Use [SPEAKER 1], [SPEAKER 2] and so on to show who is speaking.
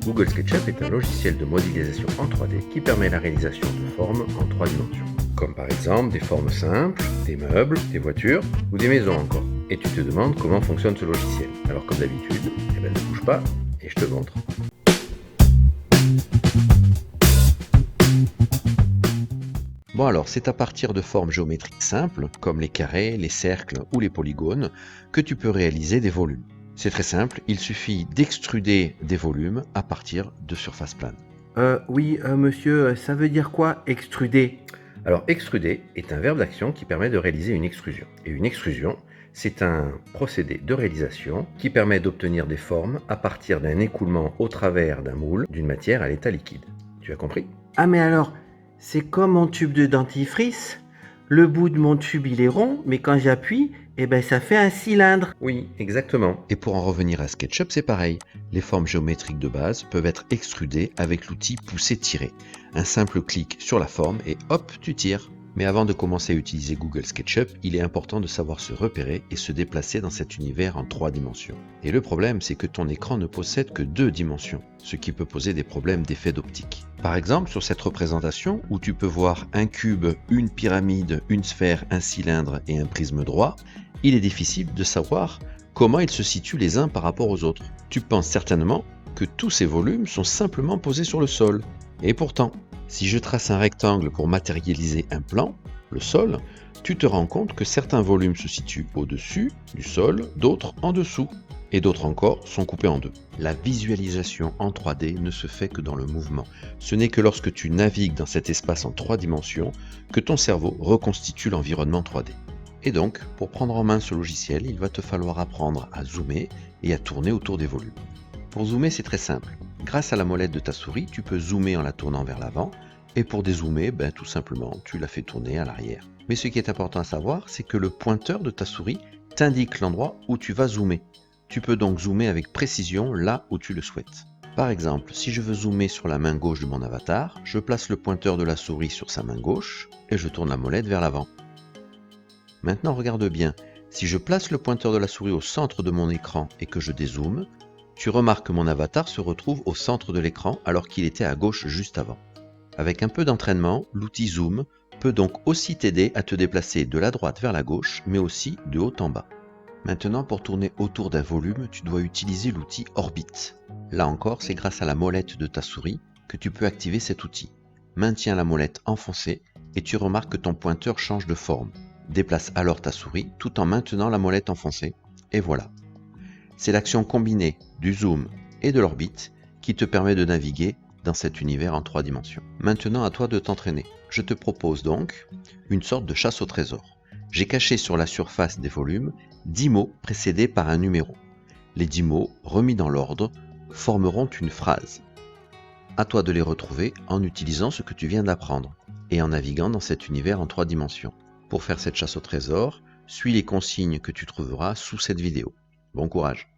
[SPEAKER 1] Google SketchUp est un logiciel de modélisation en 3D qui permet la réalisation de formes en 3 dimensions. Comme par exemple des formes simples, des meubles, des voitures ou des maisons encore. Et tu te demandes comment fonctionne ce logiciel. Alors comme d'habitude, ne bouge pas et je te montre. Bon alors, c'est à partir de formes géométriques simples, comme les carrés, les cercles ou les polygones, que tu peux réaliser des volumes. C'est très simple, il suffit d'extruder des volumes à partir de surfaces planes.
[SPEAKER 2] Oui, monsieur, ça veut dire quoi, extruder?
[SPEAKER 1] Alors, extruder est un verbe d'action qui permet de réaliser une extrusion. Et une extrusion, c'est un procédé de réalisation qui permet d'obtenir des formes à partir d'un écoulement au travers d'un moule d'une matière à l'état liquide. Tu as compris?
[SPEAKER 2] Ah mais alors, c'est comme mon tube de dentifrice. Le bout de mon tube, il est rond, mais quand j'appuie, ça fait un cylindre.
[SPEAKER 1] Oui, exactement. Et pour en revenir à SketchUp, c'est pareil. Les formes géométriques de base peuvent être extrudées avec l'outil pousser-tirer. Un simple clic sur la forme et hop, tu tires. Mais avant de commencer à utiliser Google SketchUp, il est important de savoir se repérer et se déplacer dans cet univers en 3 dimensions. Et le problème, c'est que ton écran ne possède que 2 dimensions, ce qui peut poser des problèmes d'effet d'optique. Par exemple, sur cette représentation, où tu peux voir un cube, une pyramide, une sphère, un cylindre et un prisme droit, il est difficile de savoir comment ils se situent les uns par rapport aux autres. Tu penses certainement que tous ces volumes sont simplement posés sur le sol. Et pourtant, si je trace un rectangle pour matérialiser un plan, le sol, tu te rends compte que certains volumes se situent au-dessus du sol, d'autres en dessous, et d'autres encore sont coupés en deux. La visualisation en 3D ne se fait que dans le mouvement. Ce n'est que lorsque tu navigues dans cet espace en 3 dimensions que ton cerveau reconstitue l'environnement 3D. Et donc, pour prendre en main ce logiciel, il va te falloir apprendre à zoomer et à tourner autour des volumes. Pour zoomer, c'est très simple. Grâce à la molette de ta souris, tu peux zoomer en la tournant vers l'avant, et pour dézoomer, tout simplement, tu la fais tourner à l'arrière. Mais ce qui est important à savoir, c'est que le pointeur de ta souris t'indique l'endroit où tu vas zoomer. Tu peux donc zoomer avec précision là où tu le souhaites. Par exemple, si je veux zoomer sur la main gauche de mon avatar, je place le pointeur de la souris sur sa main gauche, et je tourne la molette vers l'avant. Maintenant regarde bien, si je place le pointeur de la souris au centre de mon écran et que je dézoome, tu remarques que mon avatar se retrouve au centre de l'écran alors qu'il était à gauche juste avant. Avec un peu d'entraînement, l'outil Zoom peut donc aussi t'aider à te déplacer de la droite vers la gauche, mais aussi de haut en bas. Maintenant, pour tourner autour d'un volume, tu dois utiliser l'outil Orbit. Là encore, c'est grâce à la molette de ta souris que tu peux activer cet outil. Maintiens la molette enfoncée et tu remarques que ton pointeur change de forme. Déplace alors ta souris tout en maintenant la molette enfoncée, et voilà. C'est l'action combinée du zoom et de l'orbite qui te permet de naviguer dans cet univers en 3 dimensions. Maintenant, à toi de t'entraîner. Je te propose donc une sorte de chasse au trésor. J'ai caché sur la surface des volumes 10 mots précédés par un numéro. Les 10 mots, remis dans l'ordre, formeront une phrase. À toi de les retrouver en utilisant ce que tu viens d'apprendre et en naviguant dans cet univers en 3 dimensions. Pour faire cette chasse au trésor, suis les consignes que tu trouveras sous cette vidéo. Bon courage!